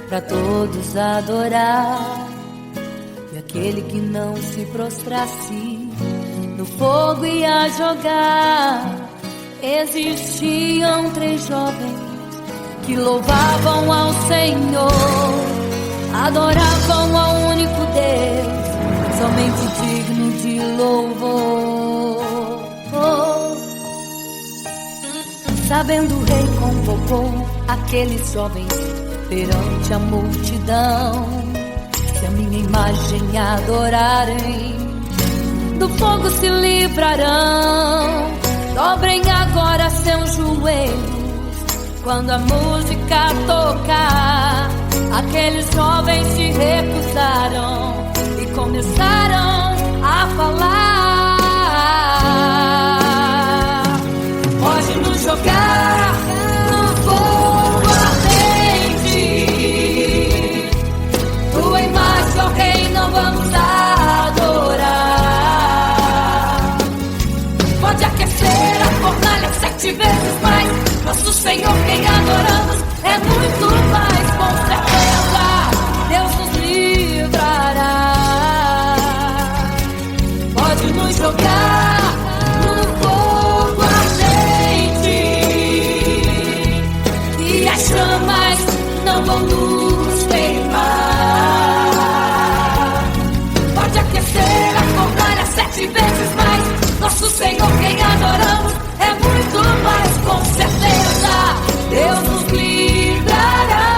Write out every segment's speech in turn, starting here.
para todos adorar. E aquele que não se prostrasse no fogo ia jogar. Existiam 3 jovens que louvavam ao Senhor, adoravam ao único Deus, somente digno de louvor. Sabendo o rei convocou aqueles jovens perante a multidão. Se a minha imagem adorarem, do fogo se livrarão. Dobrem agora seus joelhos quando a música tocar. Aqueles jovens se recusaram e começaram a falar. Pode nos jogar no fogo ardente, tua imagem, ó Rei, não vamos adorar. Pode aquecer a fornalha 7 vezes mais. Nosso Senhor, quem adoramos, é muito mais. Com certeza Deus nos livrará. Pode nos jogar no fogo ardente e as chamas não vão nos queimar. Pode aquecer a fornalha 7 vezes mais. Nosso Senhor, quem adoramos, é muito mais. Com certeza Deus nos livrará.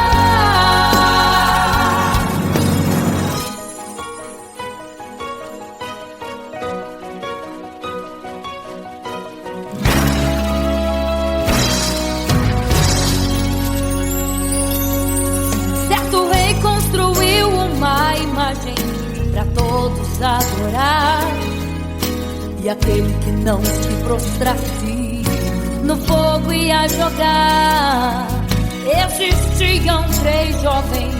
Certo rei construiu uma imagem para todos adorar. E aquele que não se prostrasse no fogo ia jogar. Existiam 3 jovens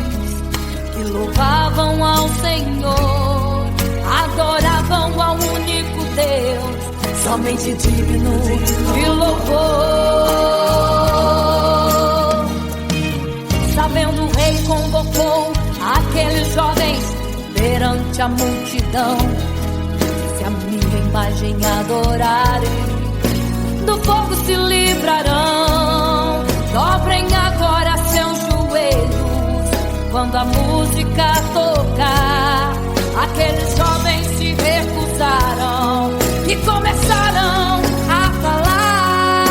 que louvavam ao Senhor, adoravam ao único Deus, somente digno de louvor. Sabendo o rei convocou aqueles jovens perante a multidão. Se a minha imagem adorarem, do fogo se livrarão. Dobrem agora seus joelhos quando a música tocar. Aqueles jovens se recusaram e começaram a falar.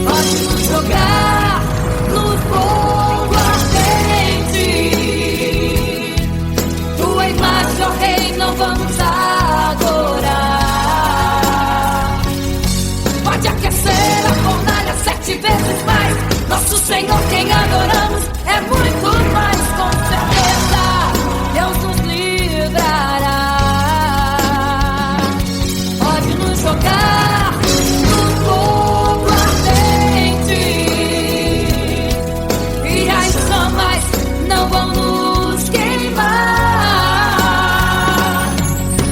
Pode nos jogar no fogo ardente, tua imagem, ó Rei, não vamos adorar. Pode aquecer a fornalha 7 vezes mais. Nosso Senhor, quem adoramos, é muito mais. Com certeza Deus nos livrará. Pode nos jogar no fogo ardente e as chamas não vão nos queimar.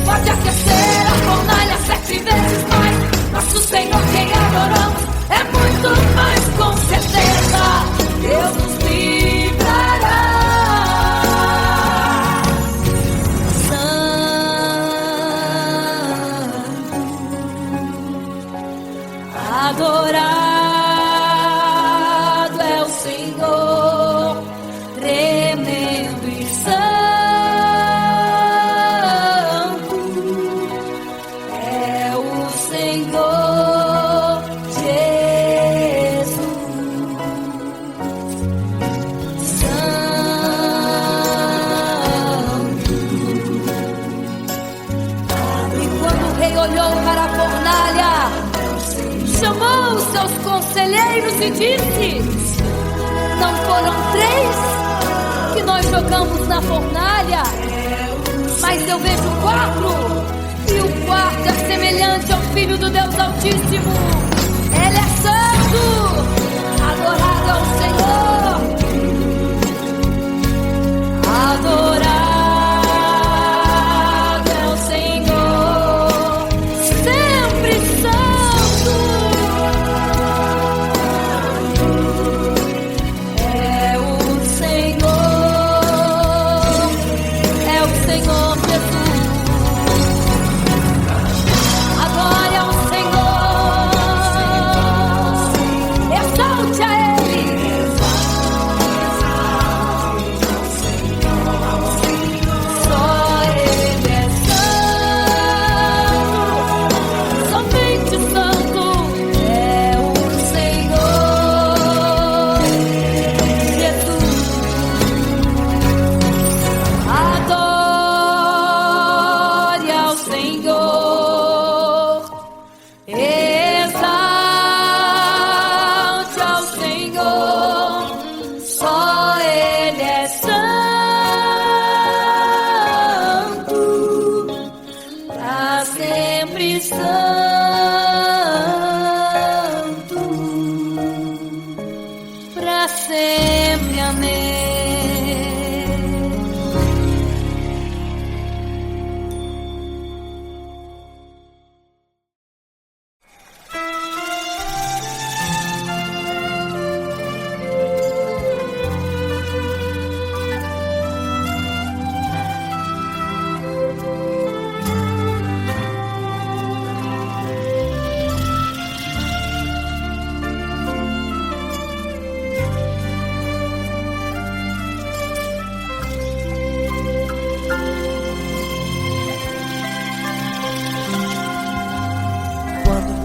Pode aquecer a fornalha 7 vezes mais. Nosso Senhor, quem adoramos, é muito mais. Com certeza Deus nos livrará. Santo, adorado é o Senhor, tremendo e santo é o Senhor Jesus. Santo. E quando o rei olhou para a fornalha, chamou os seus conselheiros e disse: não foram 3 que nós jogamos na fornalha, mas eu vejo 4, e o 4 é semelhante ao Filho do Deus Altíssimo. Ele é santo, adorado ao Senhor, adorado é o Senhor, sempre santo. Senhor, só Ele é santo, pra sempre santo, pra sempre. Amém.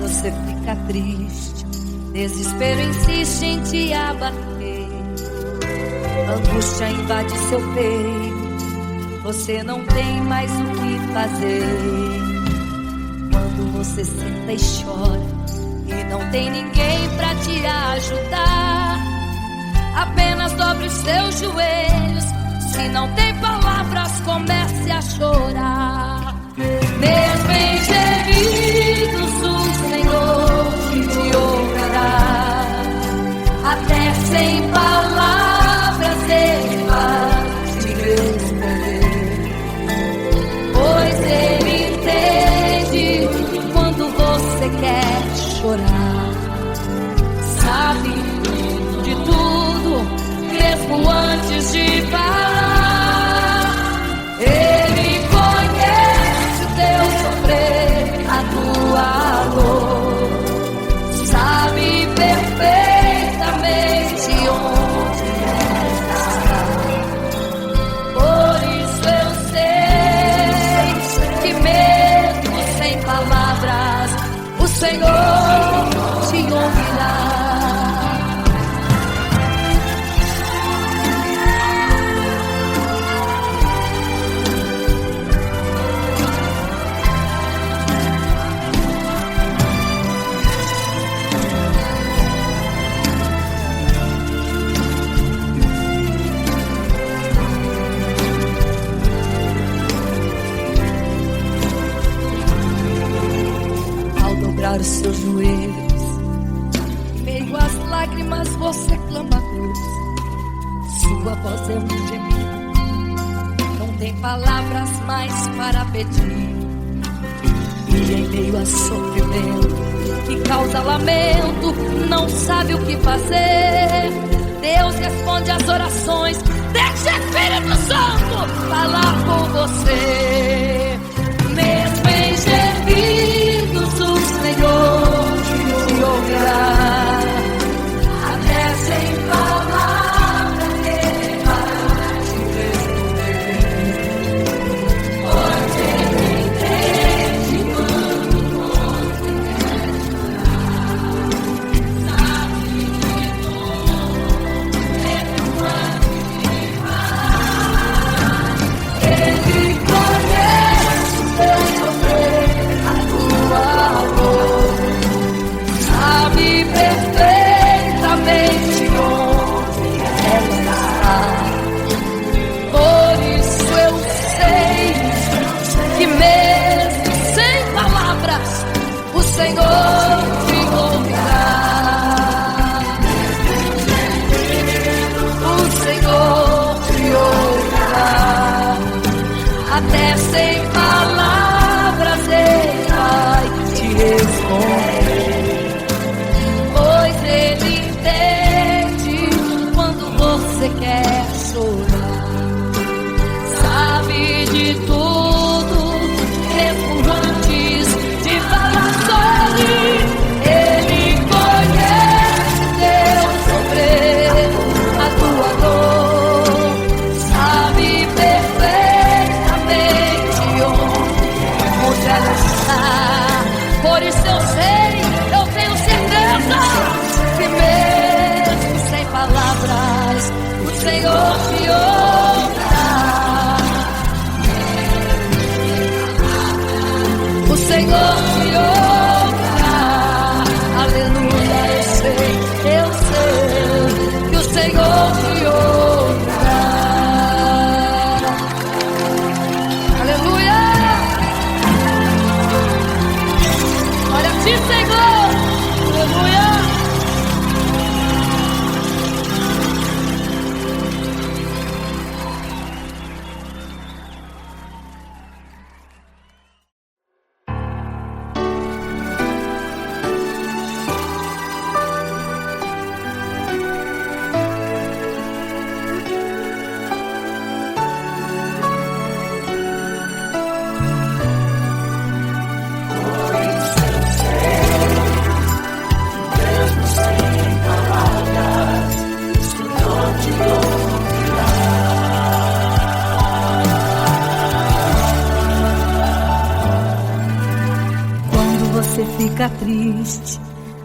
Você fica triste, desespero insiste em te abater, angústia invade seu peito, você não tem mais o que fazer. Quando você senta e chora e não tem ninguém pra te ajudar, apenas dobre os seus joelhos. Se não tem palavras, comece a chorar. Mesmo em gemidos, o Senhor te ouvirá. Até sem palavras Ele vai te responder, pois Ele entende quando você quer chorar. Sabe de tudo, mesmo antes de falar. Ele conhece o teu sofrer, a tua dor, sabe perfeitamente onde está. Por isso eu sei que mesmo sem palavras o Senhor te ouvirá. Os seus joelhos, em meio às lágrimas você clama a Deus. Sua voz é um gemido, não tem palavras mais para pedir. E em meio a sofrimento que causa lamento, não sabe o que fazer. Deus responde às orações, deixa o Espírito Santo falar com você. Mesmo em gemidos o Senhor te ouvirá. Até sem palavras Ele vai te responder, pois Ele entende quando você quer chorar. Sabe de tudo, mesmo antes de falar. Ele conhece o teu sofrer, a tua dor, sabe perfeitamente onde ela está. Por isso eu sei que mesmo sem palavras o Senhor te ouvirá. O Senhor te ouvirá. Até sem palavras Ele vai te responder, pois Ele entende quando você quer chorar. Sabe de tudo, mesmo antes de falar sobre. Ele conhece teu sofrer, a tua dor, sabe perfeitamente onde ela está. Por isso eu sei, eu tenho certeza que mesmo sem palavras o Senhor te ouvirá. O Senhor te ouvirá. Aleluia, eu sei, eu sei. fica triste,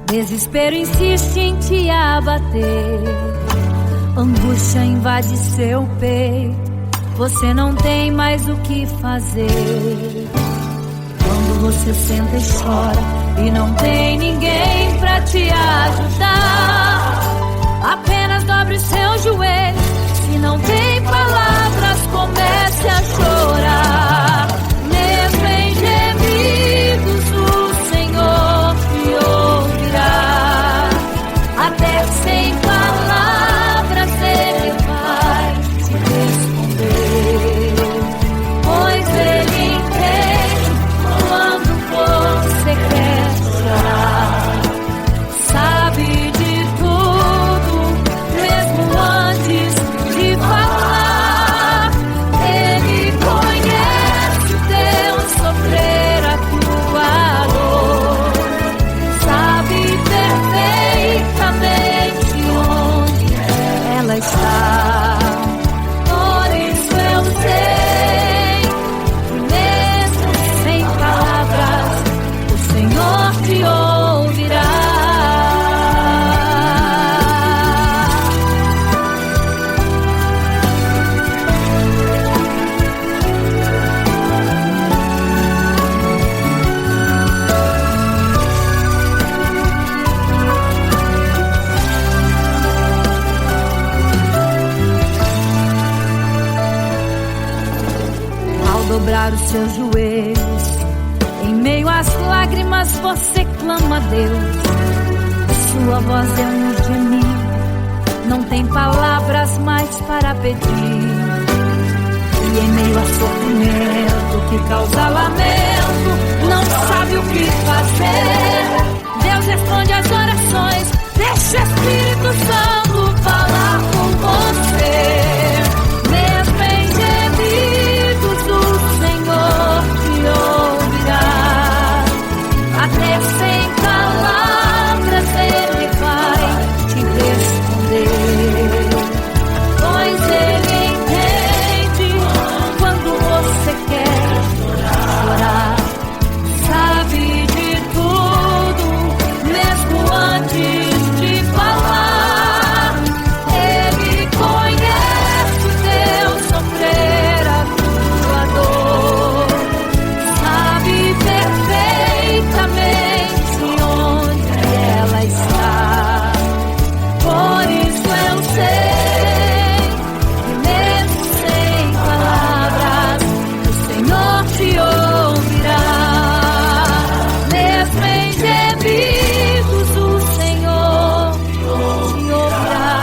desespero insiste em te abater, angústia invade seu peito, você não tem mais o que fazer. Quando você senta e chora e não tem ninguém pra te ajudar, apenas dobre os seus joelhos. Se não tem palavras, comece a chorar. Mesmo em gemidos, o Senhor te ouvirá. Até sem palavras Ele vai te responder, pois Ele entende quando você quer chorar. Sabe de tudo, mesmo antes de falar. Ele conhece o teu sofrer, a tua dor. Sabe perfeitamente onde ela está. Por isso eu sei que mesmo sem palavras, o Senhor te ouvirá. Ao dobrar os seus joelhos, em meio às lágrimas você clama a Deus. Sua voz é um gemido, não tem palavras mais para pedir. E em meio a sofrimento que causa lamento, não sabe o que fazer. Deus responde às orações, deixa o Espírito Santo falar com você. Mesmo em gemidos, o Senhor te ouvirá. Até sem palavras Ele vai te responder, pois Ele entende quando você quer chorar. Sabe de tudo, mesmo antes de falar. Ele conhece o teu sofrer, a tua dor. Sabe perfeitamente onde ela está. Por isso eu sei que mesmo sem palavras, o Senhor te ouvirá. Mesmo em gemidos, o Senhor te ouvirá.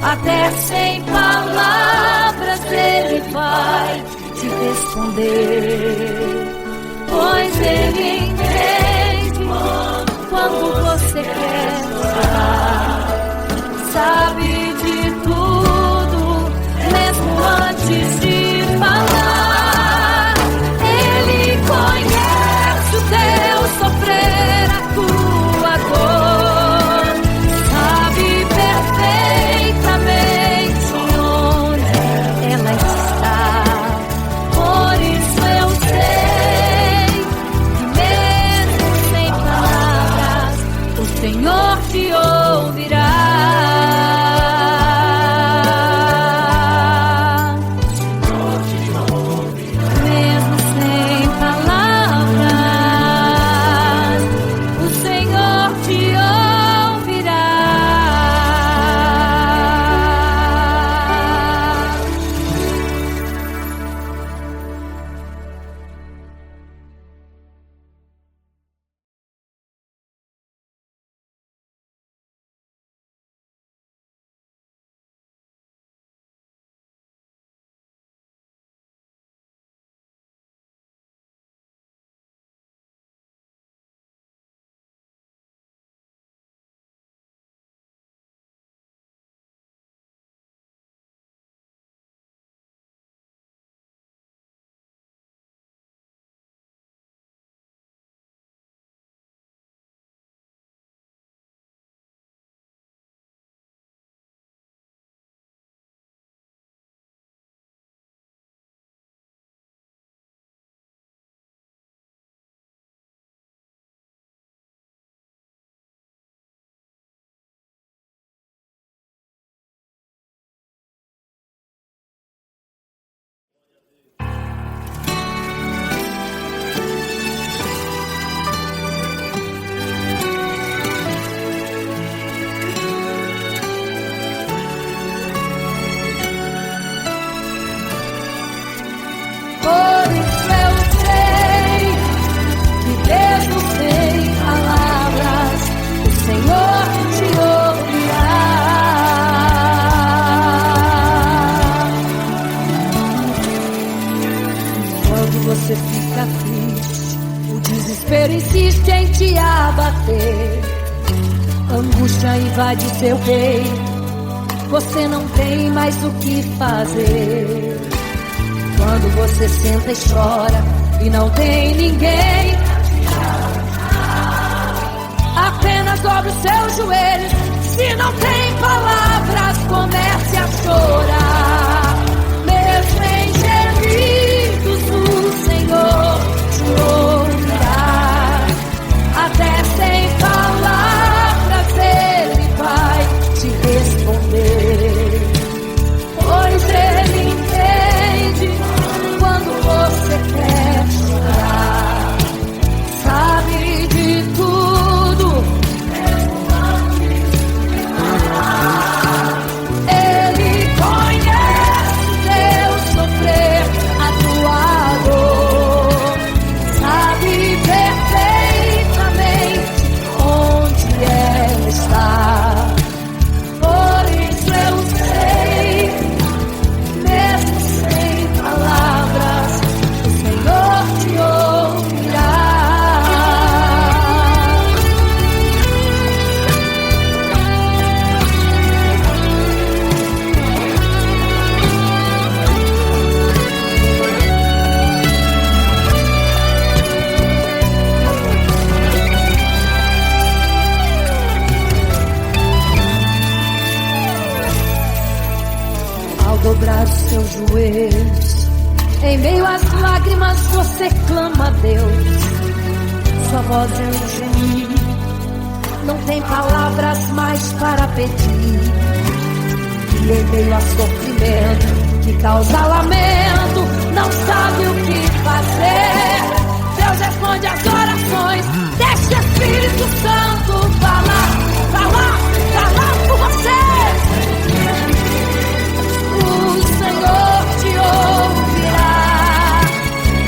Até sem palavras Ele vai te responder, pois Ele entende quando você quer chorar. Sabe de tudo, mesmo antes de falar. Ele conhece o teu sofrer, a tua dor. Sabe perfeitamente onde ela está. Por isso eu sei que mesmo sem palavras, o Senhor te ouvirá. bater, angústia invade seu peito, você não tem mais o que fazer. Quando você senta e chora e não tem ninguém, apenas dobre os seus joelhos. Se não tem palavras, comece a chorar. Mesmo em gemidos, o Senhor te ouvirá. Até sem palavras, Ele vai te responder. Pois Ele entende quando você quer chorar. Sabe de tudo, Ele conhece teu sofrer, a tua dor. Sabe perfeitamente onde ela está. Por isso eu sei, mesmo sem palavras, o Senhor te ouvirá. Ao dobrar os seus joelhos, em meio às lágrimas você clama a Deus. Sua voz é um gemido, não tem palavras mais para pedir. E em meio a sofrimento que causa lamento, não sabe o que fazer. Deus responde às orações, deixa o Espírito Santo falar por você. O Senhor te ouvirá.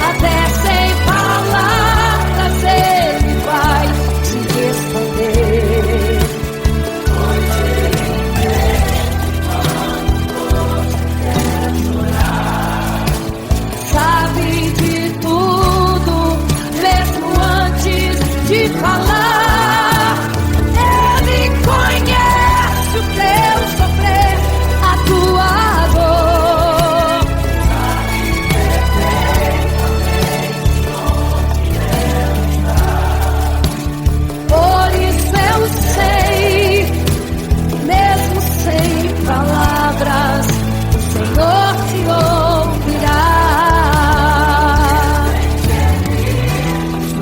Até sem palavras Ele vai te responder. Pois Ele entende quando você quer chorar. Sabe de tudo, mesmo antes de falar. Ele conhece o teu sofrer, a tua dor. Por isso eu sei, mesmo sem palavras, o Senhor te ouvirá.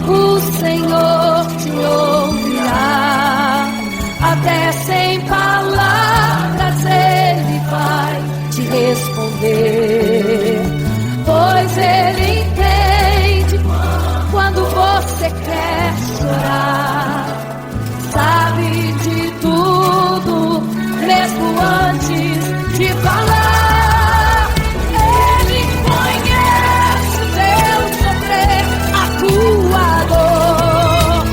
O Senhor te ouvirá. Até sem palavras Ele vai te responder. Pois Ele entende quando você quer chorar. Sabe de tudo, mesmo antes de falar. Ele conhece o teu sofrer, a tua dor.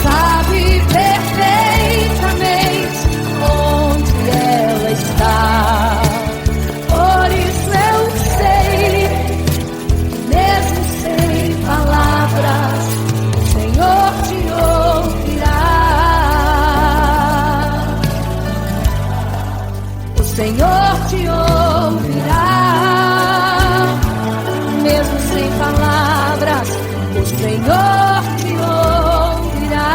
Sabe perfeitamente onde ela está. Por isso eu sei, mesmo sem palavras, o Senhor te ouvirá. O Senhor te ouvirá. Mesmo sem palavras, o Senhor te ouvirá.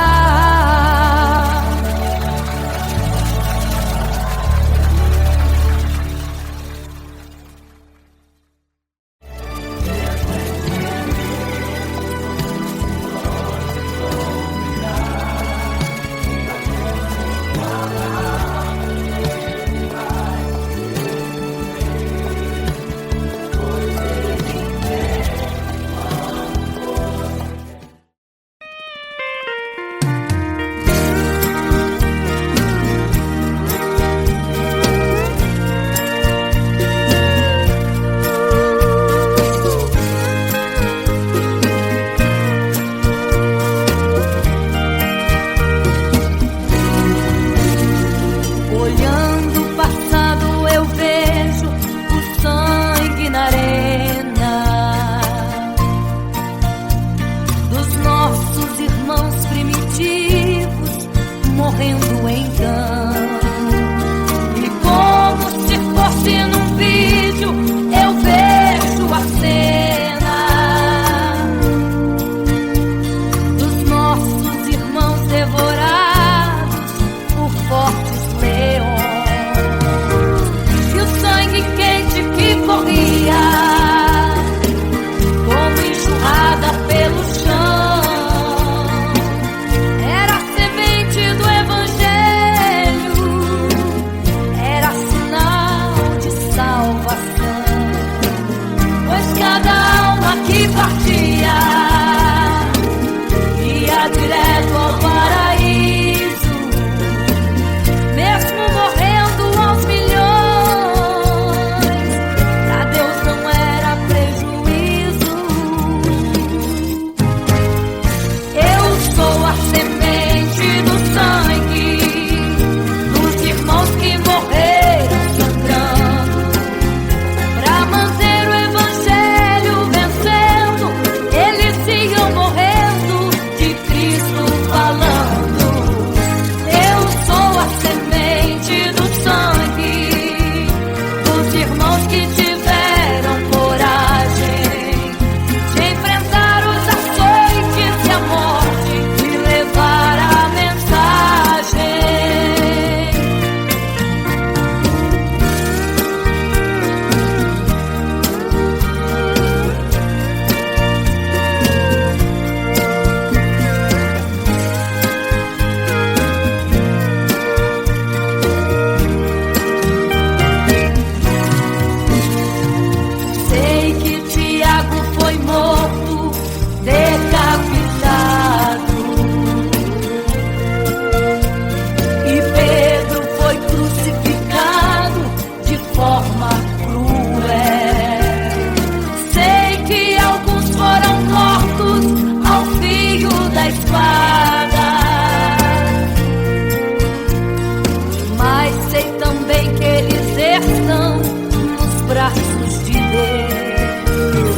sabem que eles estão nos braços de Deus.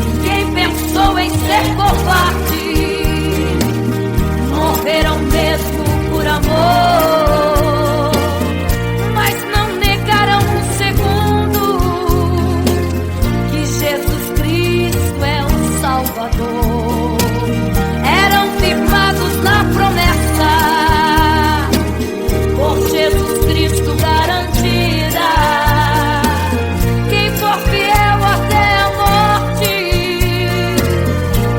Ninguém pensou em ser covarde, morreram mesmo por amor, mas não negaram um segundo que Jesus Cristo é o Salvador. Eram firmados na promessa, por Jesus Cristo garantida. Quem for fiel até a morte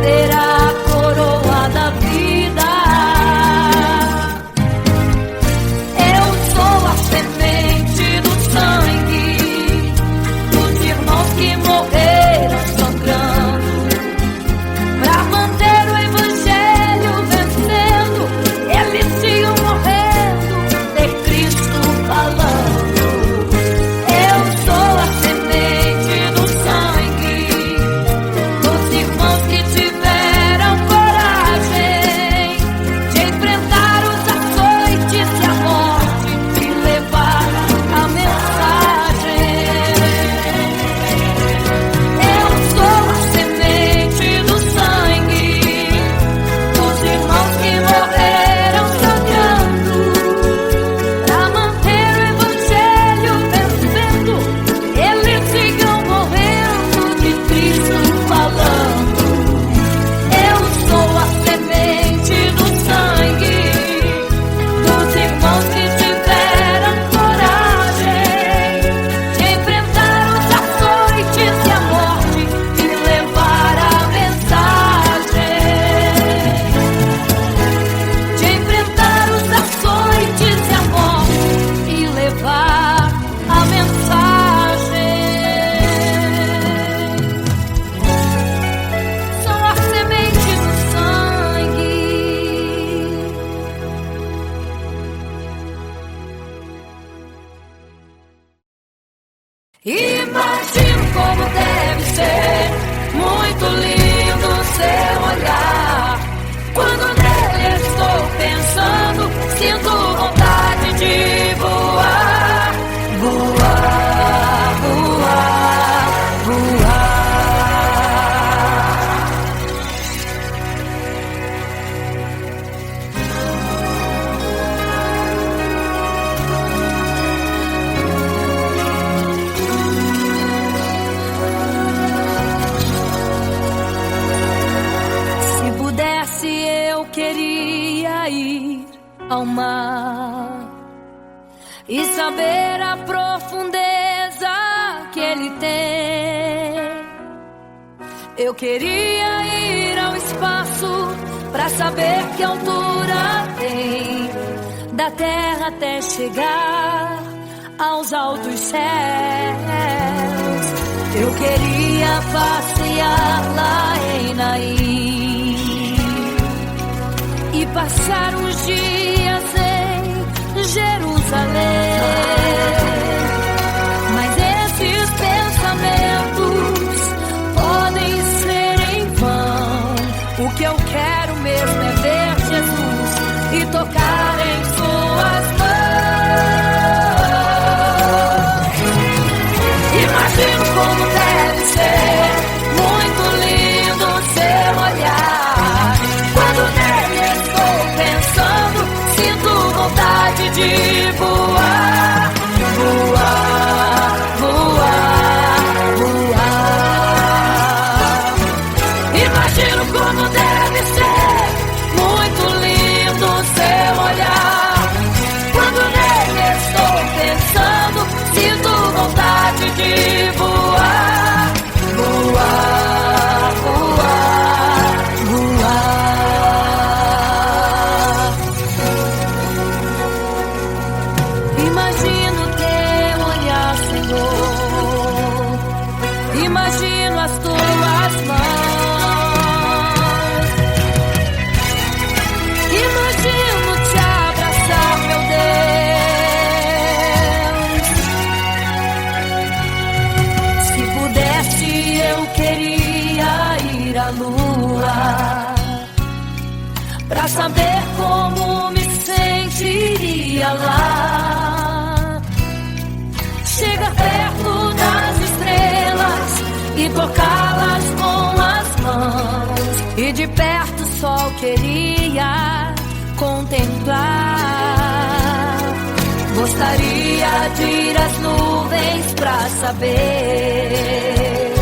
terá a coroa da vida. Eu sou a semente do sangue dos irmãos que morreram sangrando pra manter o evangelho vencendo. Eles tinham morrendo, ter Cristo falando. Eu sou a semente do sangue dos irmãos que tiveram coragem de enfrentar os açoites e a morte e levar a mensagem. Eu sou a semente do sangue dos irmãos que morreram sangrando pra manter o evangelho vencendo. Eles sigam morrendo, de Cristo falando. Eu sou a semente do sangue dos irmãos que tiveram coragem de enfrentar os açoites e a morte e levar a mensagem. De enfrentar os açoites e a morte e levar a mensagem. Sou a semente do sangue. Imagino como deve ser muito lindo seu olhar. Quando nele estou pensando, sinto vontade de voar, voar, voar, voar. Se pudesse, eu queria ir ao mar e saber a profundeza que ele tem. Eu queria ir ao espaço pra saber que altura tem, da terra até chegar aos altos céus. Eu queria passear lá em Naim e passar uns dias em Jerusalém. Mas esses pensamentos podem ser em vão. O que eu quero mesmo é ver Jesus e tocar em suas mãos. Imagino como deve ser muito lindo seu olhar. Quando nele estou pensando, sinto vontade de voar, voar, voar, voar. Imagino como deve ser muito lindo seu olhar. Quando nele estou pensando, sinto vontade de voar, voar, voar, voar. Imagino teu olhar, Senhor. Imagino as tuas mãos. Imagino te abraçar, meu Deus. Se pudesse, eu queria ir à lua pra saber como me sentiria lá. tocá-las com as mãos, e de perto só queria contemplar. Gostaria de ir às nuvens pra saber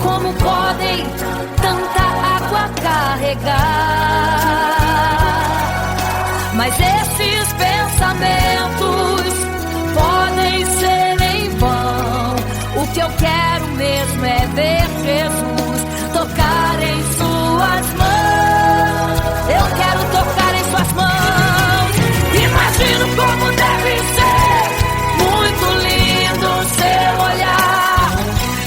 como podem tanta água carregar. Mas esses pensamentos podem ser em vão. O que eu quero mesmo é ver Jesus tocar em suas mãos. Eu quero tocar em suas mãos. Imagino como deve ser muito lindo seu olhar.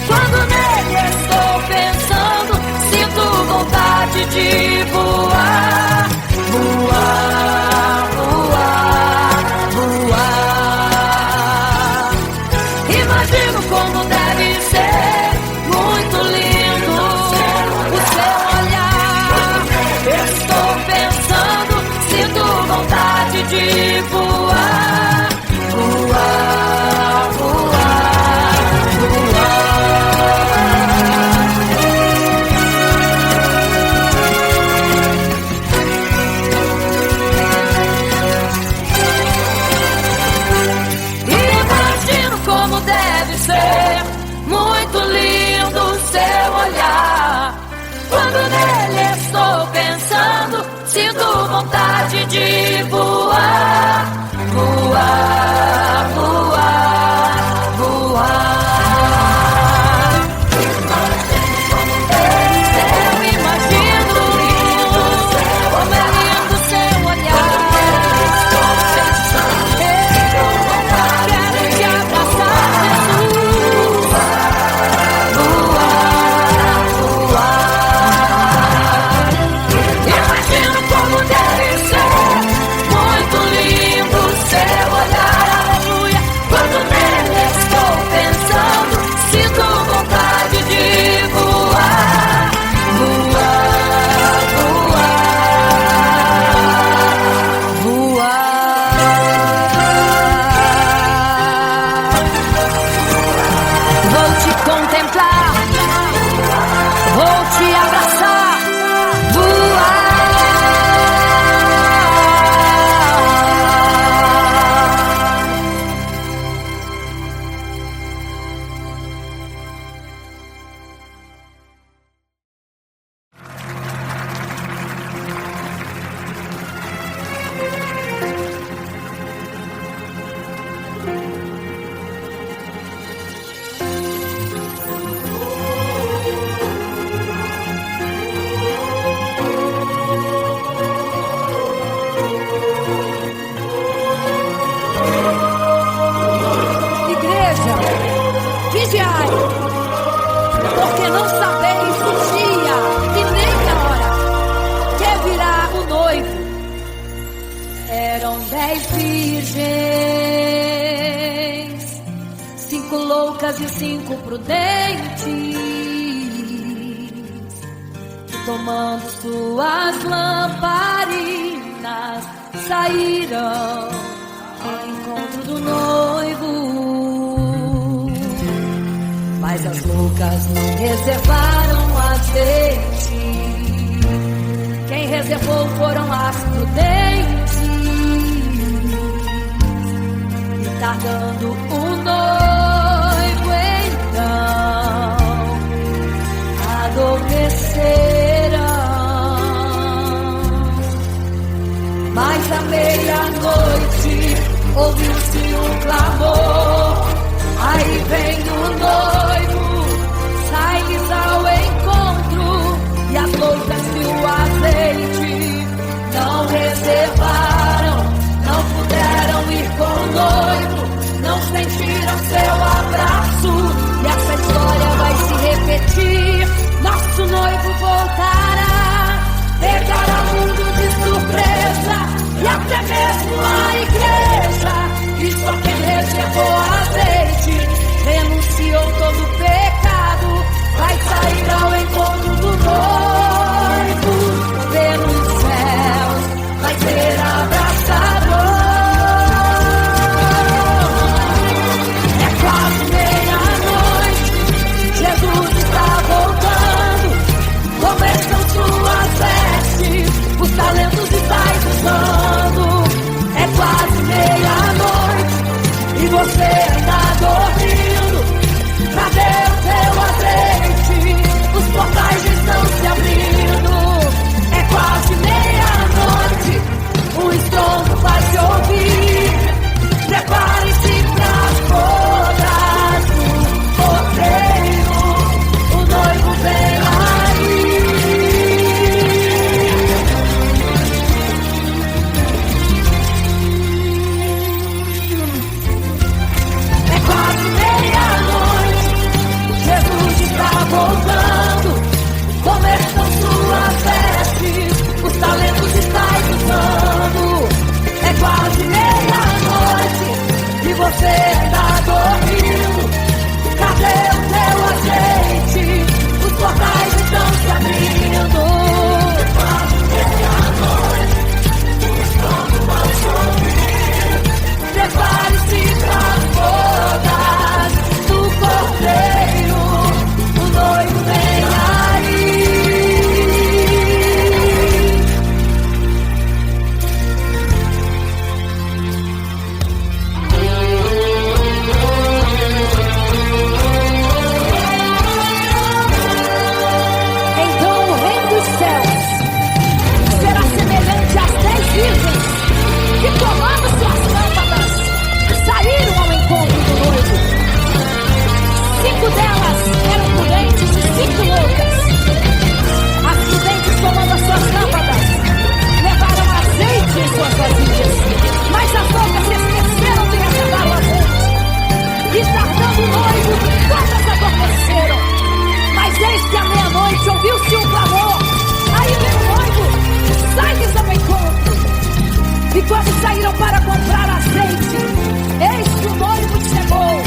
Quando nele estou pensando, sinto vontade de voar. Voar, voar, voar. Imagino como deve ser muito lindo o seu olhar. Estou pensando, sinto vontade de voar. Voar, voar, imagino como deve ser muito lindo o seu olhar. Quando nele estou pensando, sinto vontade de voar. Voar, voar, voar. Eu imagino como é lindo seu olhar. Quero te abraçar, Jesus. Voar, voar. Imagino como deve ser muito lindo seu olhar. Aleluia. Quando nele estou pensando, sinto vontade de voar. Voar, voar, voar. Vou te contemplar, vou te abraçar. Voar. Igreja, vigiai, porque não sabeis o dia e nem a hora que virá o noivo. Eram 10 virgens, 5 loucas e 5 prudentes, que tomando suas lamparinas saíram ao encontro do noivo. Mas as loucas não reservaram azeite. Quem reservou foram as prudentes. E tardando o noivo então adormeceram. Mas à meia-noite ouviu-se um clamor. Aí vem o noivo, sai-lhes ao encontro. E as loucas que o azeite não reservaram, não puderam ir com o noivo, não sentiram seu abraço. E essa história vai se repetir. Nosso noivo voltará, pegará o mundo de surpresa, e até mesmo a igreja. E só quem reservou azeite, renunciou todo o pecado, vai sair ao encontro do noivo. Pelos céus vai ser abraçador. É quase meia-noite, Jesus você ainda dormindo? Cadê o teu azeite? Os portais estão se abrindo. É quase meia-noite, o estrondo vai se ouvir. Prepare-se pras bodas do cordeiro, o noivo vem aí. É quase meia-noite, Jesus está voltando. Começam suas vestes, os talentos estáis usando. É quase meia-noite e você ainda dormindo. Cadê o teu azeite? Os portais estão se abrindo. É quase meia-noite, o estrondo vai subir. Prepare-se pras bodas do cordeiro, o noivo vem aí. Então o reino dos céus será semelhante às 10 virgens que, tomando suas lâmpadas, saíram ao encontro do noivo. 5 delas eram prudentes e 5 loucas. As prudentes, tomando as suas lâmpadas, levaram azeite em suas vasilhas, mas as loucas se esqueceram de reservar o azeite. E tardando o noivo, todas adormeceram. Mas eis que à meia-noite ouviu-se um clamor. Aí vem o noivo, sai-lhes ao encontro. E quando saíram para comprar azeite, eis que o noivo chegou.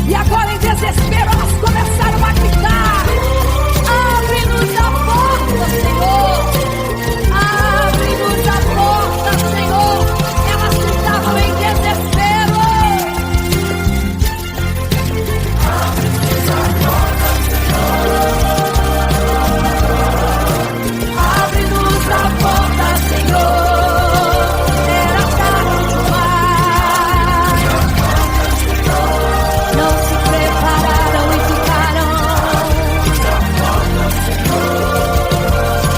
E agora em desespero elas começaram a gritar: abre-nos a porta, Senhor! Abre-nos a porta, Senhor! Elas gritavam em desespero. Abre-nos a porta, Senhor! Abre-nos a porta, Senhor! Era tarde demais. Não se prepararam e ficaram.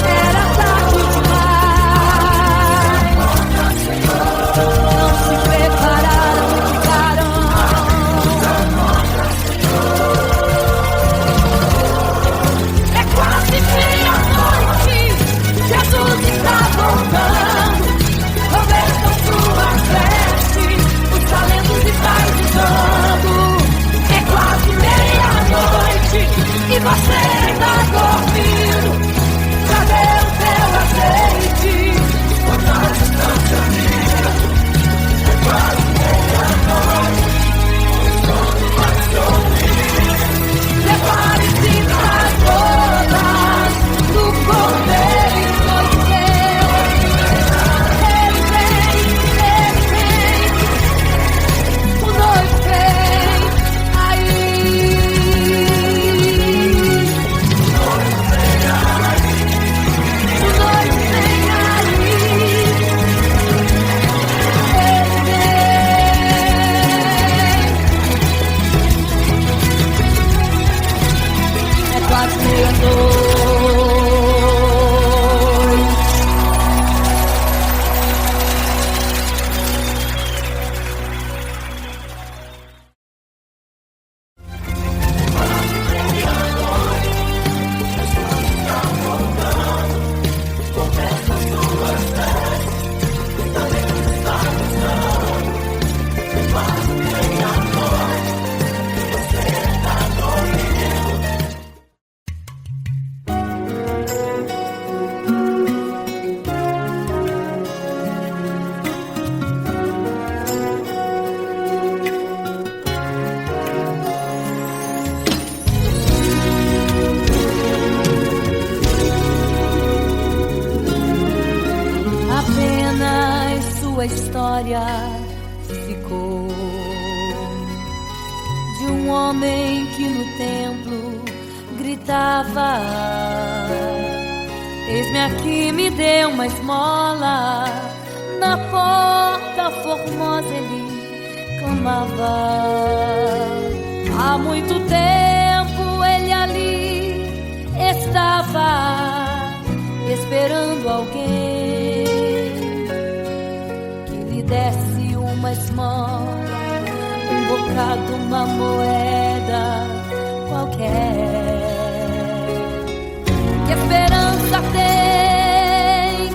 Era tarde demais. Não se prepararam e ficaram. É quase meia-noite, Jesus está voltando. Conversam suas vestes, os talentos estáis usando. É quase meia-noite e você ainda dormindo. Cadê o teu azeite? Os portais estão se abrindo. É quase meia-noite, o estrondo vai se ouvir. Prepare-se pras bodas do cordeiro, noivo vem. Ele vem, o noivo vem aí. O noivo vem aí. Ele vem. É quase meia-noite. Sua história ficou de um homem que no templo gritava: eis-me aqui, me dê uma esmola. Na porta formosa ele amava. Há muito tempo ele ali estava esperando alguém que lhe desse uma esmola, um bocado, uma moeda qualquer. Que esperança tem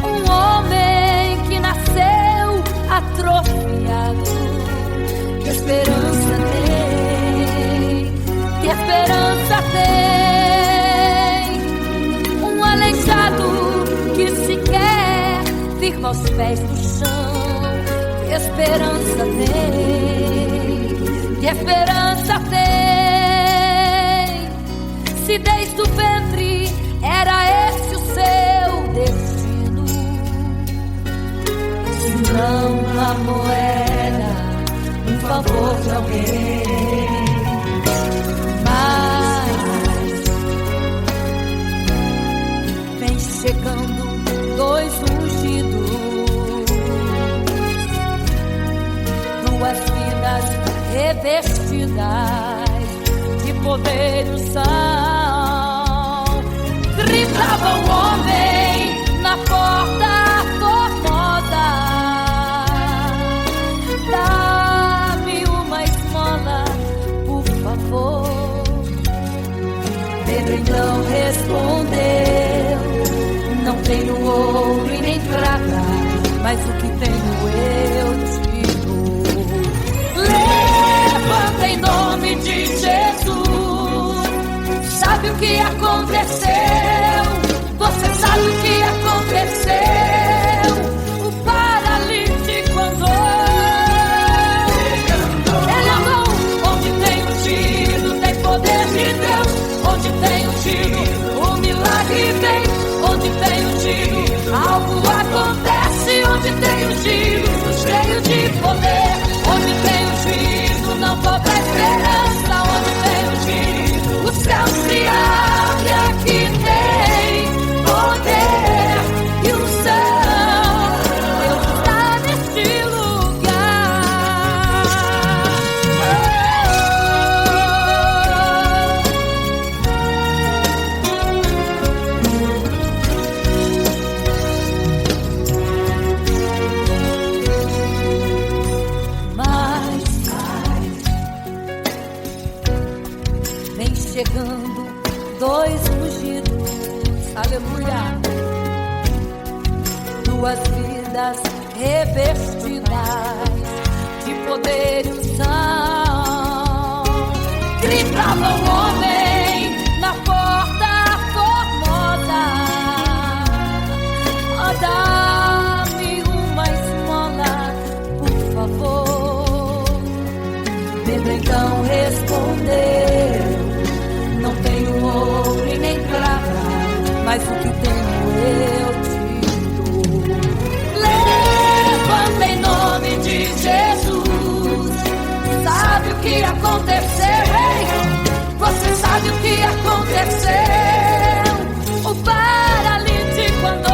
um homem que nasceu atrofiado? Que esperança tem? Que esperança tem um aleijado que sequer firma os pés no chão? Que esperança tem? Que esperança tem? Se desde o ventre era esse o seu destino, se não uma moeda, um favor de alguém. Mas vem chegando dois ungidos, duas vidas revestidas de poder e unção. Gritava o homem na porta formosa: dá-me uma esmola, por favor. Pedro então respondeu: não tenho ouro e nem prata, mas o que tenho eu te dou. Levanta em nome de Jesus. Sabe o que aconteceu? Você sabe o que aconteceu? O paralítico andou. Ele andou. Onde tem ungido, tem poder de Deus. Onde tem ungido, o milagre vem. Onde tem ungido, algo acontece. Onde tem ungido, cheio de poder. Onde tem ungido, não falta esperança. Onde tem ungido, o céu se abre. Aqui tem poder e unção. Deus está neste lugar. Mas vem chegando dois ungidos, aleluia, duas vidas revestidas de poder e unção. Gritava o homem na porta formosa: oh, dá-me uma esmola, por favor. Pedro então respondeu: não tenho ouro e nem prata, mas o que tenho eu te dou. Levanta em nome de Jesus. Sabe o que aconteceu, hein? Você sabe o que aconteceu? O paralítico andou.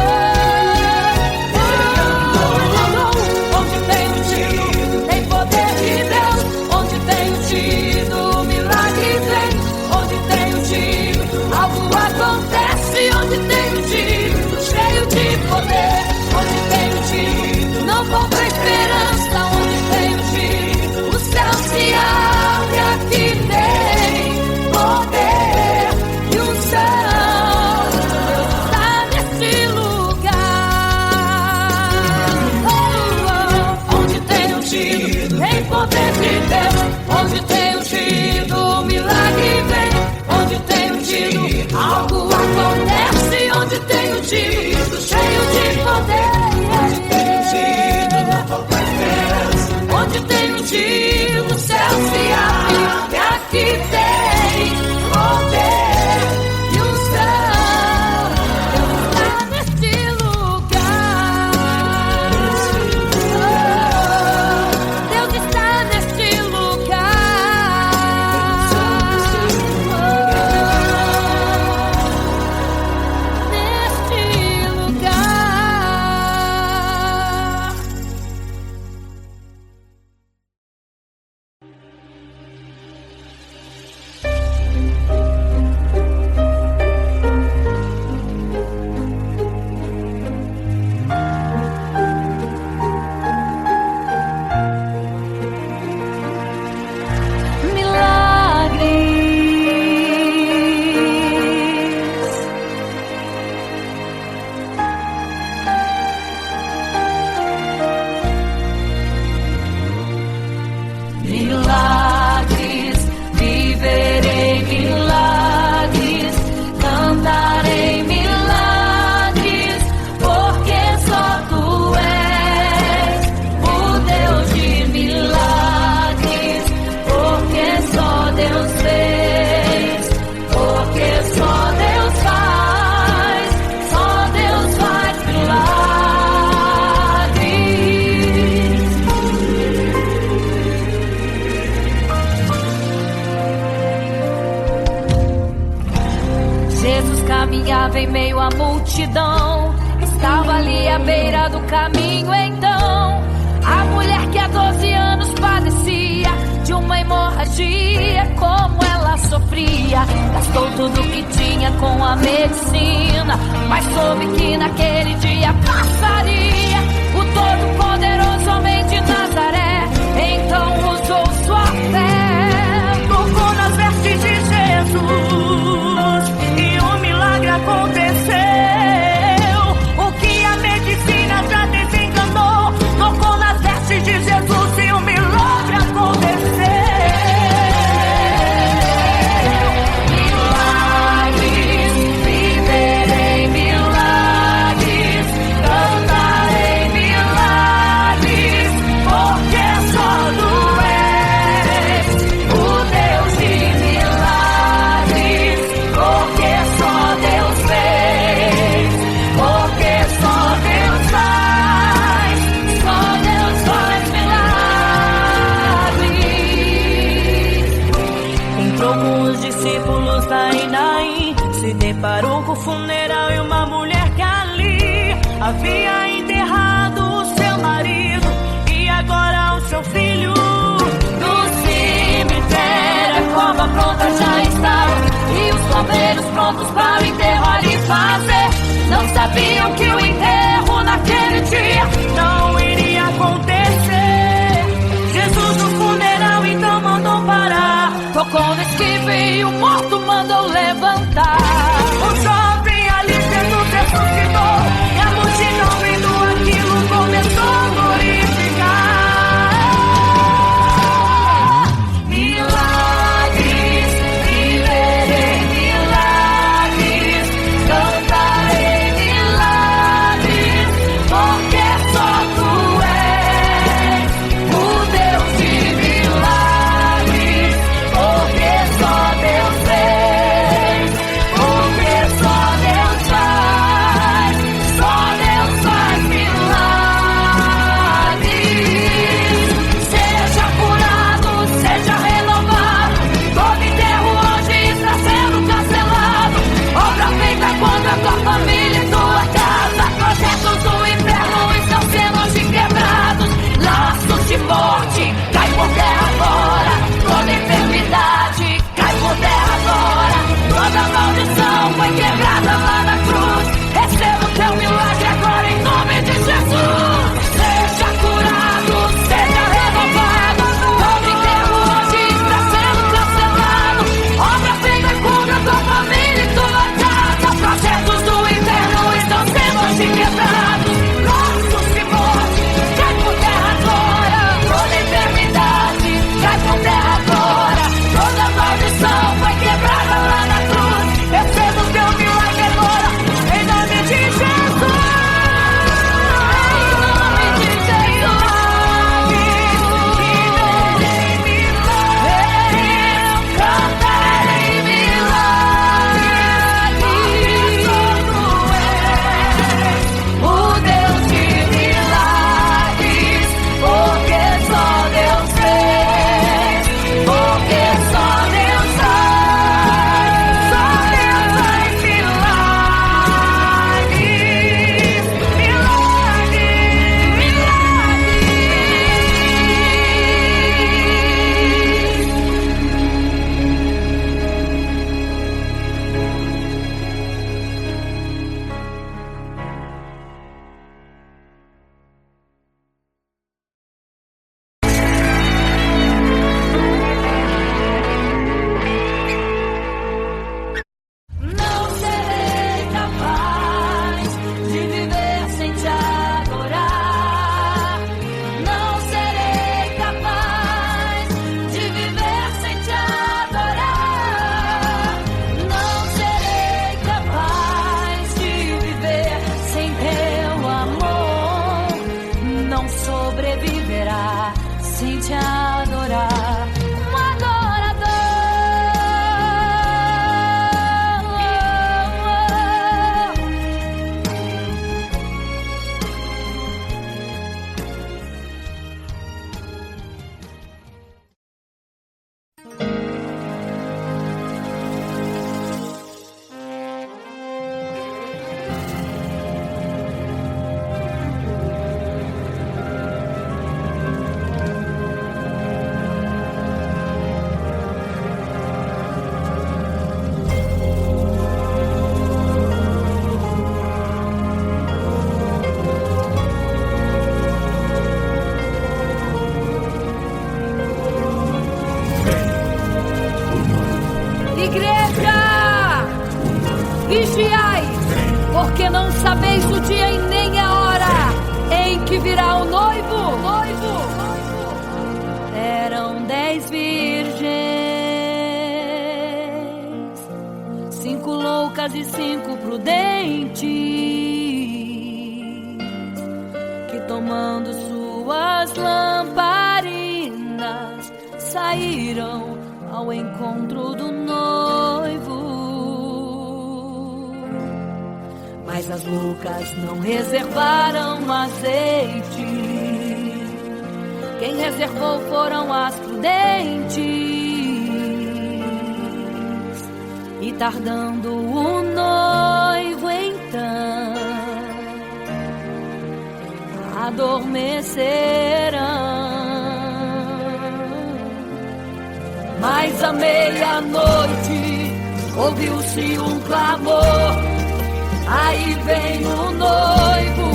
Onde tem ungido, tem poder de Deus. Onde tem ungido, o milagre vem. Onde tem ungido, algo acontece. Onde tem ungido, cheio de poder. Onde tem ungido, não falta esperança. Onde tem ungido, o céu se abre. Aqui caminhava em meio à multidão. Estava ali à beira do caminho então a mulher que há 12 anos padecia de uma hemorragia. Como ela sofria, gastou tudo que tinha com a medicina, mas soube que naquele dia passaria. O Todo-Poderoso homem de Nazaré então usou sua fé, tocou nas vestes de Jesus e um milagre aconteceu. O que a medicina já desenganou, tocou nas vestes de Jesus e um milagre aconteceu. Milagres, viverei milagres, cantarei milagres, porque só tu és o Deus de milagres, porque só Deus fez, porque só Deus faz, só Deus faz milagres. Entrou com os discípulos da Naim, se deparou com o funeral e uma mulher que ali havia enterrado o seu marido e agora o seu filho. No cemitério a cova pronta já estava e os bombeiros prontos para o enterro ali fazer. Não sabiam que o enterro naquele dia não iria acontecer. Jesus no funeral então mandou parar, tocou no esquive e o morto mandou levantar. O jovem ali Jesus ressuscitou e a multidão vendo aquilo começou a glorificar. Milagres, viverei milagres, cantarei milagres, porque só tu és o Deus de milagres, porque só Deus fez, Igreja, vigiai, porque não sabeis o dia e nem a hora em que virá o noivo. Eram 10 virgens, 5 loucas e 5 prudentes, que tomando suas lamparinas saíram ao encontro do noivo. Mas as loucas não reservaram azeite. Quem reservou foram as prudentes. E tardando o noivo então, adormecerão. Mas à meia-noite ouviu-se um clamor. Aí vem o noivo,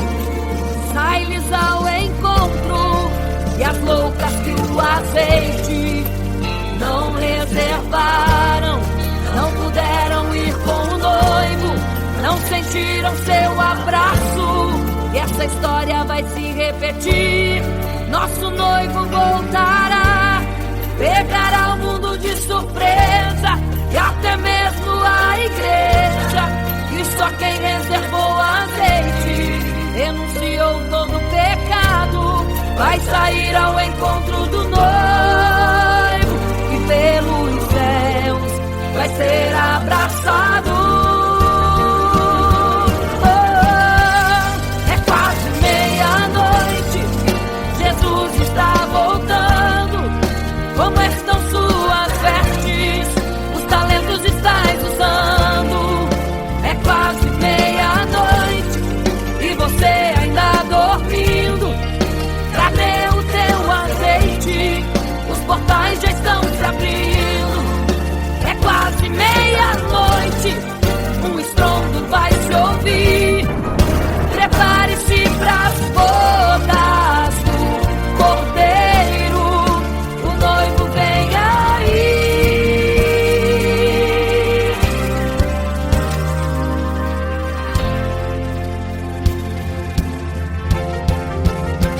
sai-lhes ao encontro. E as loucas que o azeite não reservaram, não puderam ir com o noivo, não sentiram seu abraço. E essa história vai se repetir. Nosso noivo voltará, pegará o mundo de surpresa, e até mesmo a igreja. E só quem reservou azeite, renunciou todo pecado, vai sair ao encontro do noivo, e pelos céus vai ser abraçado. É quase meia-noite, Jesus está voltando. Como estão suas vestes? Os talentos estáis usando. É quase meia-noite e você ainda dormindo. Cadê o teu azeite? Os portais já estão se abrindo. É quase meia-noite, um estrondo vai se ouvir. Prepare-se pras bodas do Cordeiro, o noivo vem aí.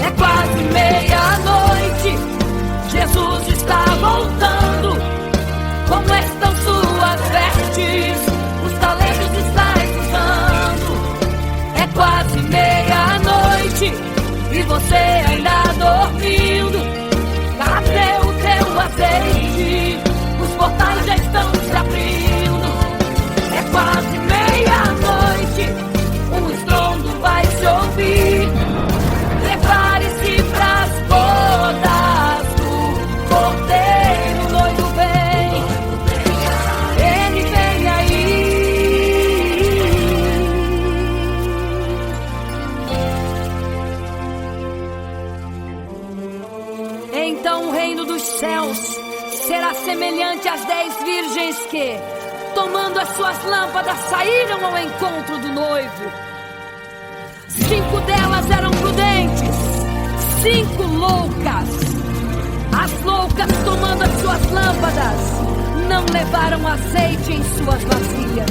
É quase meia-noite, Jesus está voltando. Como estão suas vestes? Os talentos estáis usando. É quase meia-noite e você ainda dormindo. Cadê o teu azeite? Os portais já estão se abrindo. É quase meia-noite, um estrondo vai se ouvir. Prepare-se pras bodas do Cordeiro, o noivo vem. Ele vem aí. Então o reino dos céus será semelhante às 10 virgens que, tomando as suas lâmpadas, saíram ao encontro do noivo. 5 delas eram prudentes, 5 loucas. As loucas, tomando as suas lâmpadas, não levaram azeite em suas vasilhas.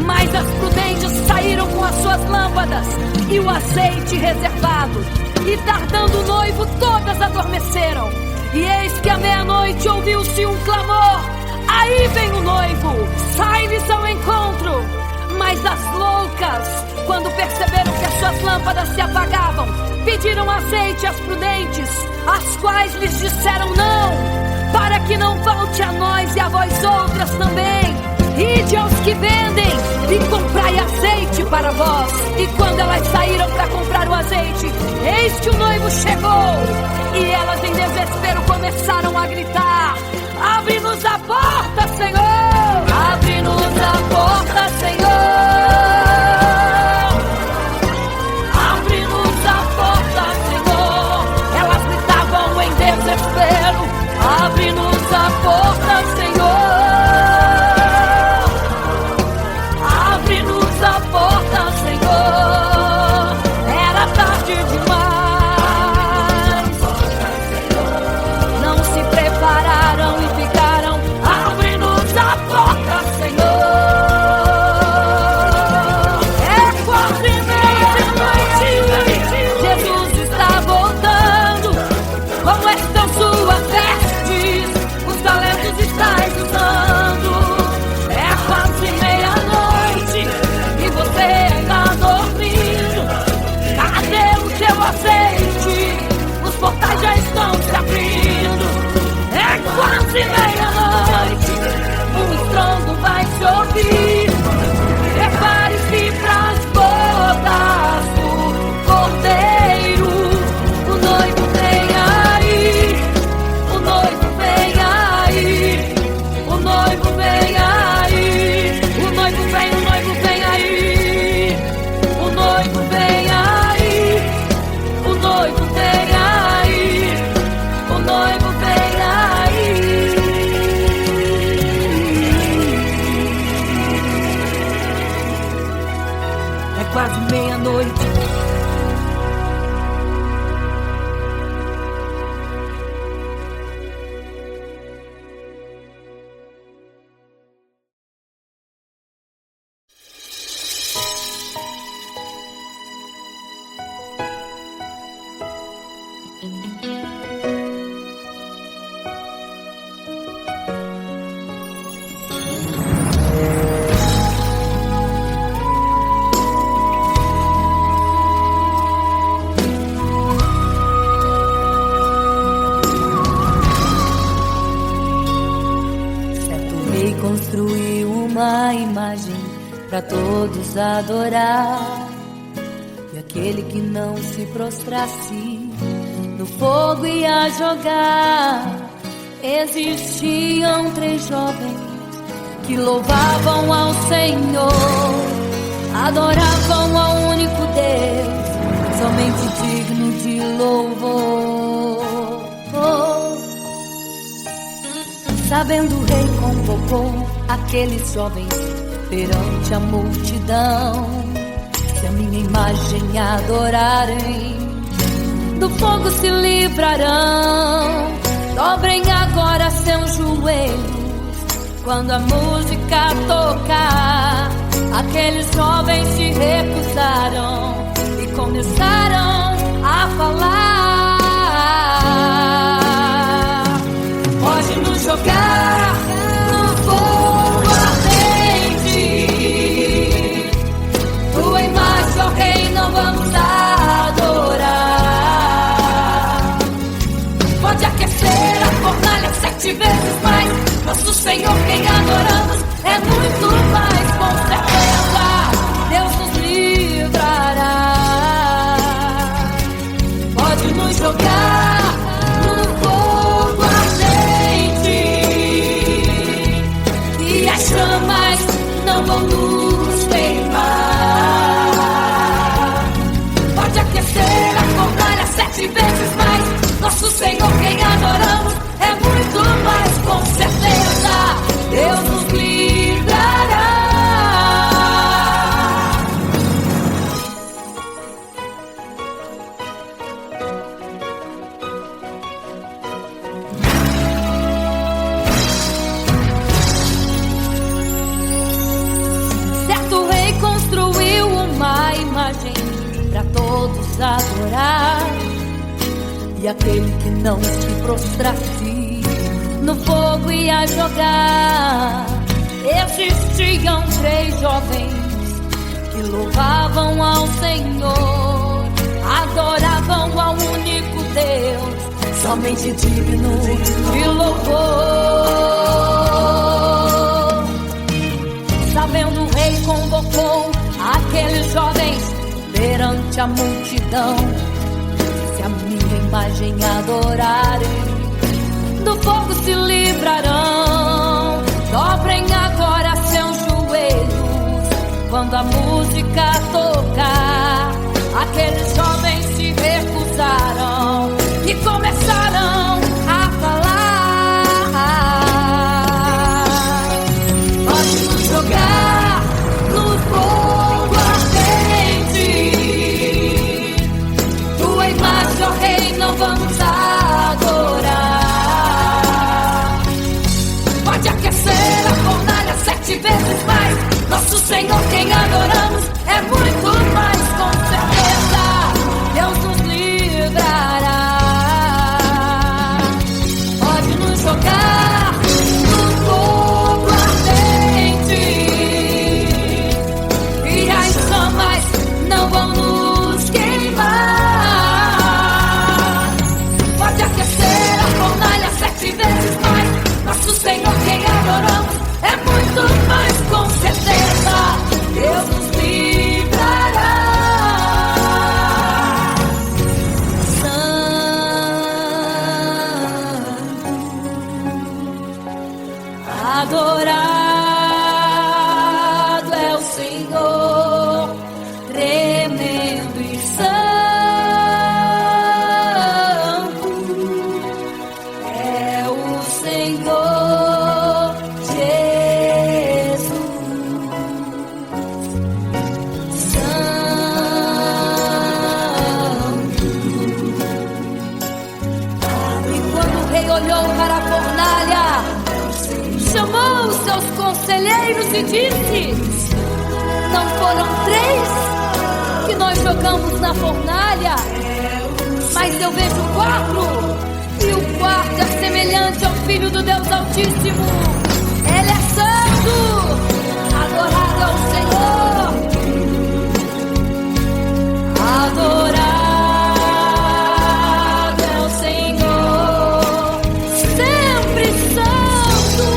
Mas as prudentes saíram com as suas lâmpadas e o azeite reservado. E tardando o noivo, todas adormeceram. E eis que à meia-noite ouviu-se um clamor. Aí vem o noivo, sai-lhes ao encontro. Mas as loucas, quando perceberam que as suas lâmpadas se apagavam, pediram azeite às prudentes, as quais lhes disseram não, para que não falte a nós e a vós outras também. Ide aos que vendem e comprai azeite para vós. E quando elas saíram para comprar o azeite, eis que o noivo chegou. E elas em desespero começaram a gritar: abre-nos a porta, Senhor! Abre-nos a porta, Senhor! Abre-nos a porta, Senhor! Elas gritavam em desespero: abre-nos a porta, Senhor! Abre-nos a porta, Senhor! Era tarde demais. Não se prepararam construiu uma imagem para todos adorar. E aquele que não se prostrasse no fogo ia jogar. Existiam 3 jovens que louvavam ao Senhor, adoravam ao único Deus, somente digno de louvor. Sabendo, o rei convocou aqueles jovens perante a multidão. Se a minha imagem adorarem, do fogo se livrarão. Dobrem agora seus joelhos quando a música tocar. Aqueles jovens se recusaram e começaram a falar. Pode nos jogar no fogo ardente, tua imagem, ó Rei, não vamos adorar. Pode aquecer a fornalha 7 vezes mais. Nosso Senhor, quem adoramos, é muito mais. Com certeza Deus nos livrará. Pode nos jogar no fogo ardente e as chamas não vão nos queimar. Pode aquecer a fornalha 7 vezes mais. Nosso Senhor, quem adoramos, é muito mais. Com certeza Deus nos livrará. Certo rei construiu uma imagem para todos adorar. E aquele que não se prostrasse no fogo ia jogar. Existiam 3 jovens que louvavam ao Senhor, adoravam ao único Deus, somente digno de louvor. Sabendo, o rei convocou aqueles jovens perante a multidão. Se a minha imagem adorarem, do fogo se livrarão. Dobrem agora seus joelhos quando a música tocar. Aqueles jovens se recusaram e começaram a falar. Pode nos jogar no fogo ardente, tua imagem, ó Rei, não vamos adorar. Pode aquecer a fornalha 7 vezes mais. Nosso Senhor, quem adoramos, é muito mais. Com certeza Deus nos livrará. Pode nos jogar no fogo ardente e as chamas não vão nos queimar. Pode aquecer a fornalha 7 vezes mais. Nosso Senhor, quem adoramos, é muito mais. Com certeza Deus nos livrará. Santo, adorado é o Senhor, tremendo e santo é o Senhor Jesus. Santo. E quando o rei olhou para a fornalha, chamou os seus conselheiros e disse: não foram 3 que nós jogamos na fornalha, mas eu vejo 4, e o quarto é semelhante ao Filho do Deus Altíssimo. Ele é santo, adorado ao Senhor, adorado é o Senhor, sempre santo.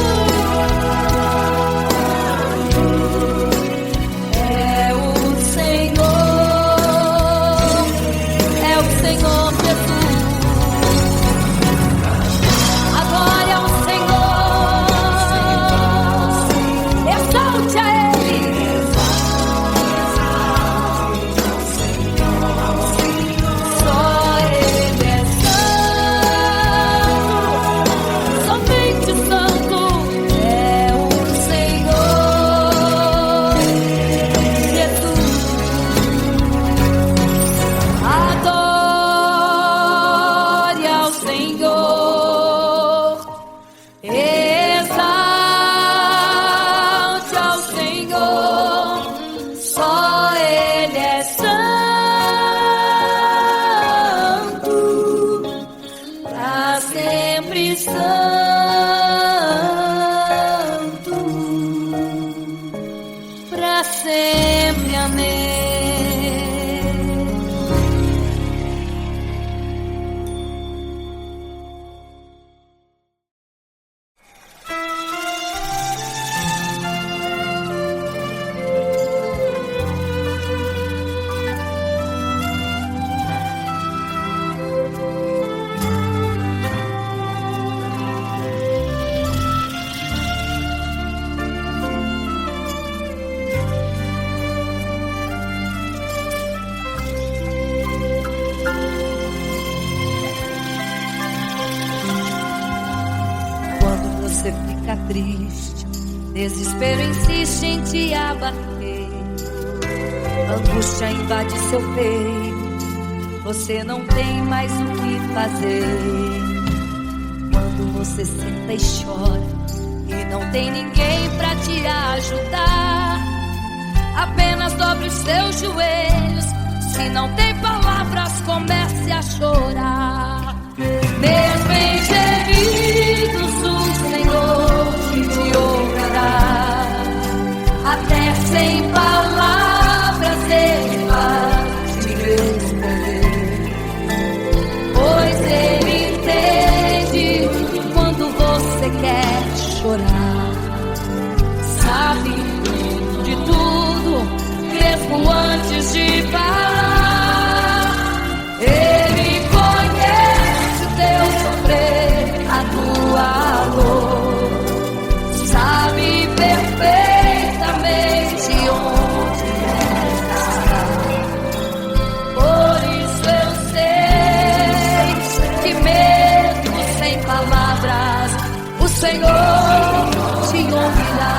fica triste, desespero insiste em te abater, angústia invade seu peito, você não tem mais o que fazer. Quando você senta e chora e não tem ninguém pra te ajudar, apenas dobre os seus joelhos. Se não tem palavras, comece a chorar. Mesmo em gemidos, o Senhor te ouvirá. Até sem palavras Ele vai te responder, pois Ele entende quando você quer chorar. Sabe de tudo, mesmo antes de falar. Ele conhece o teu sofrer, a tua dor, sabe perfeitamente onde está. Por isso eu sei que mesmo sem palavras o Senhor te ouvirá.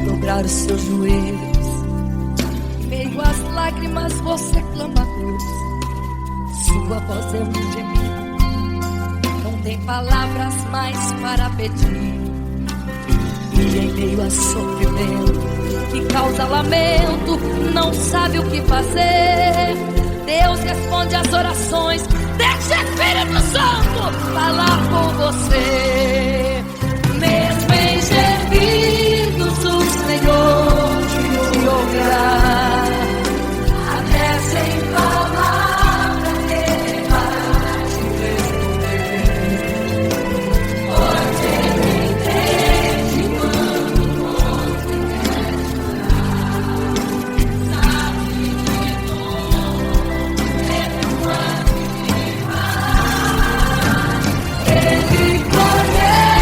Dobrar os seus joelhos, em meio às lágrimas você clama a Deus. Sua voz é um gemido, não tem palavras mais para pedir. E em meio a sofrimento que causa lamento, não sabe o que fazer. Deus responde às orações, deixa o Espírito Santo falar com você. Mesmo em gemidos o Senhor te ouvirá. Até sem palavras Ele vai te responder, pois Ele entende quando você quer chorar. Sabe de tudo, mesmo antes de falar. Ele conhece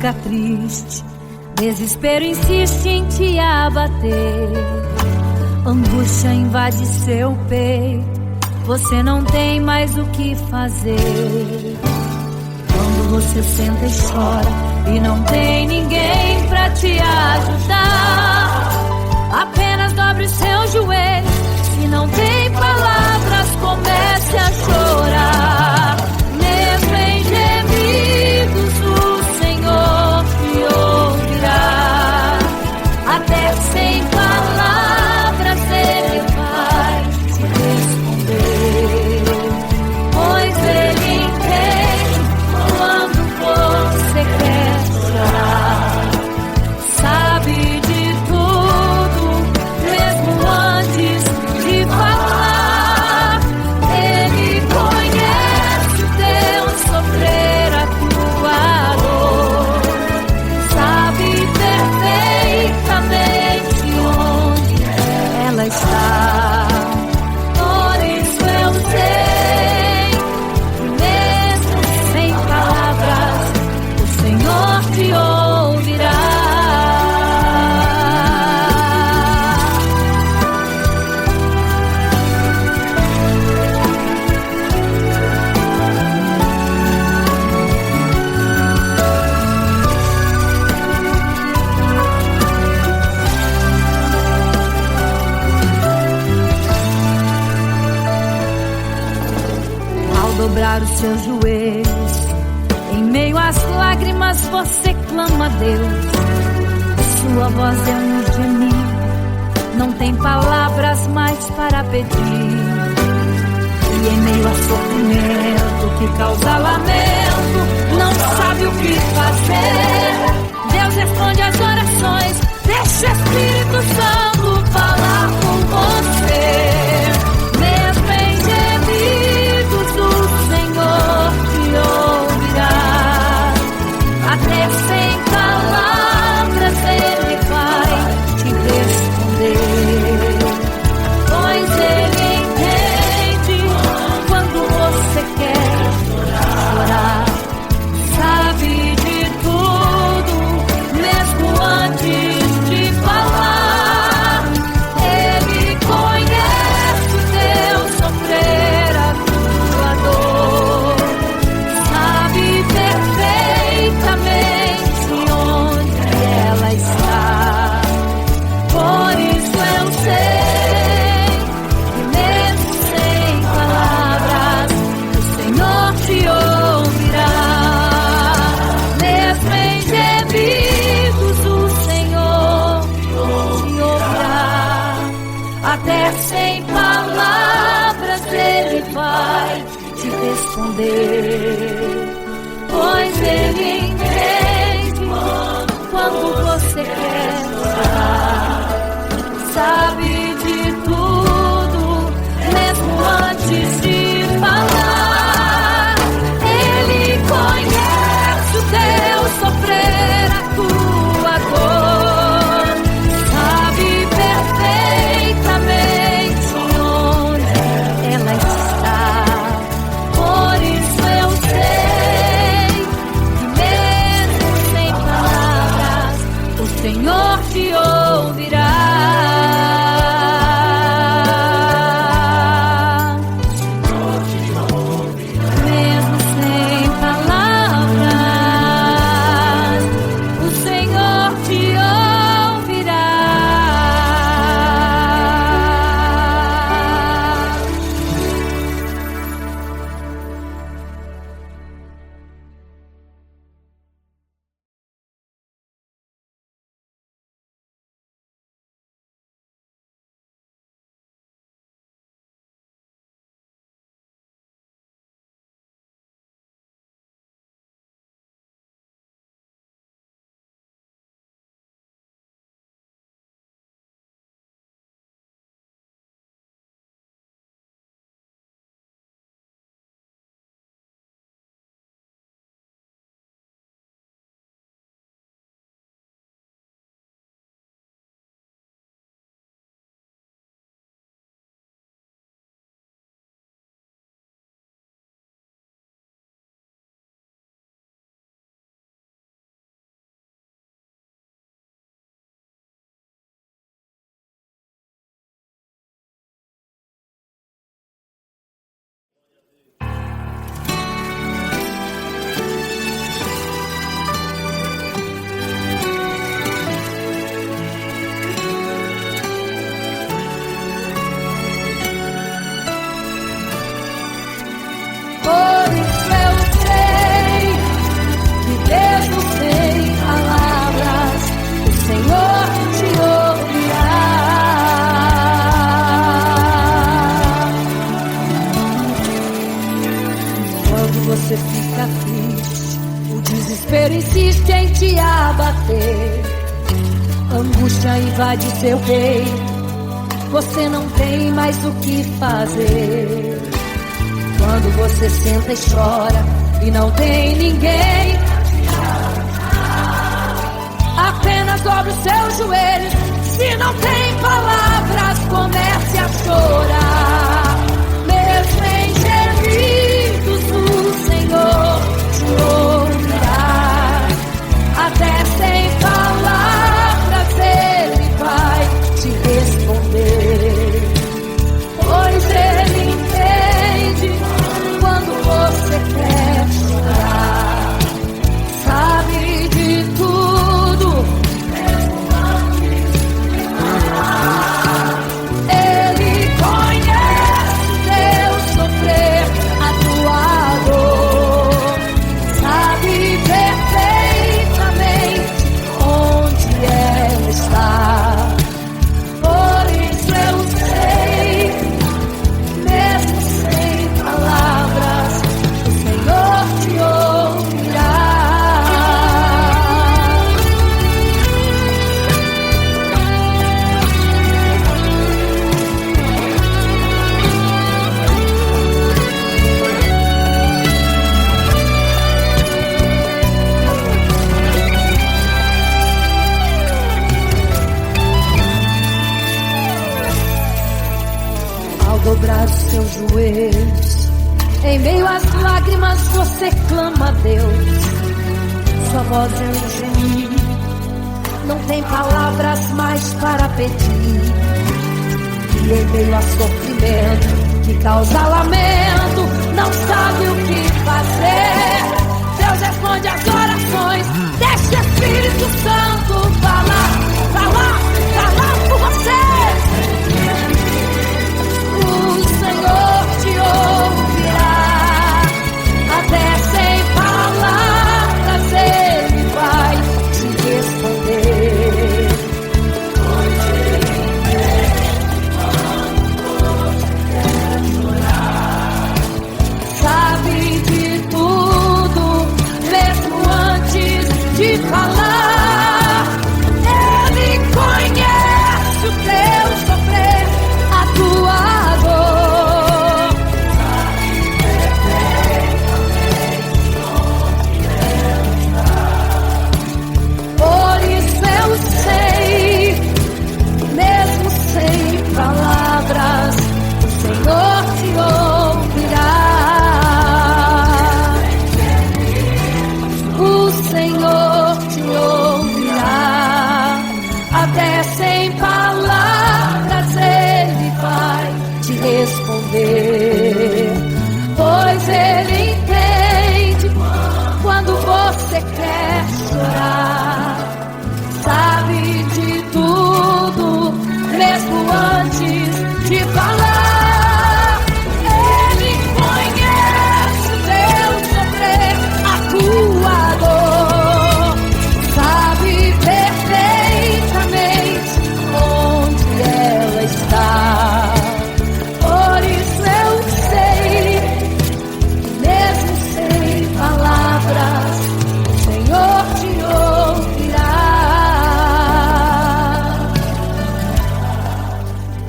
fica triste, desespero insiste em te abater, angústia invade seu peito, você não tem mais o que fazer. Quando você senta e chora e não tem ninguém pra te ajudar, apenas dobre os seus joelhos. Se não tem palavras, comece a chorar. Mesmo em gemidos, o Senhor te ouvirá. Até sem palavras Ele vai te responder, pois Ele entende quando você quer chorar. Sabe de tudo, mesmo antes de falar. Ele conhece o teu sofrer, a tua dor. Sabe perfeitamente onde ela está. Por isso eu sei que mesmo sem palavras, o Senhor te ouvirá. Ao dobrar os seus joelhos, em meio às lágrimas você clama a Deus. Sua voz é um gemido, não tem palavras mais para pedir. E em meio a sofrimento que causa lamento, não sabe o que fazer. Deus responde às orações, deixa o Espírito Santo falar com você. Mesmo em gemidos, o Senhor te ouvirá. Até sem palavras Ele vai te responder, pois Ele entende quando você quer chorar. Sabe de tudo, mesmo antes de falar. Ele conhece o teu sofrer, a tua dor. Sabe perfeitamente onde ela está. Por isso eu sei que mesmo sem palavras, o Senhor te ouvirá. Mesmo em gemidos, o Senhor te ouvirá. Até sem palavras Ele vai te responder, pois Ele entende quando você quer chorar. Sabe de tudo, mesmo antes de falar. Ele conhece o teu sofrer, a tua dor. Sabe perfeitamente onde ela está. Por isso eu sei que mesmo angústia invade seu peito, você não tem mais o que fazer. Quando você senta e chora e não tem ninguém, apenas dobre os seus joelhos. Se não tem palavras, comece a chorar. Mesmo em gemidos, o Senhor te ouvirá. Até sem palavras Ele vai te responder, pois Ele entende quando você quer chorar. Sabe de tudo, Ele conhece teu sofrer, a tua dor. Sabe perfeitamente onde ela está. Por isso eu sei, mesmo sem palavras, o Senhor te ouvirá. Ao dobrar os seus joelhos, em meio às lágrimas você clama a Deus. Sua voz é um gemido, não tem palavras mais para pedir. E em meio a sofrimento que causa lamento, não sabe o que fazer. Deus responde às orações, deixa o Espírito Santo falar por você. O Senhor te ouvirá. Até sem palavras Ele vai te responder. Pois Ele entende quando quer chorar. Sabe de tudo, mesmo antes de falar. Ele conhece o teu sofrer, a tua dor. Por isso eu sei, mesmo sem palavras, o Senhor te ouvirá. O Senhor te ouvirá. Até sem palavras Ele vai te responder, pois Ele entende quando você quer chorar. Sabe de tudo, mesmo antes de falar. Ele conhece o teu sofrer, a tua dor. Sabe perfeitamente onde ela está. Por isso eu sei, mesmo sem palavras, o Senhor te ouvirá.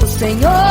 O Senhor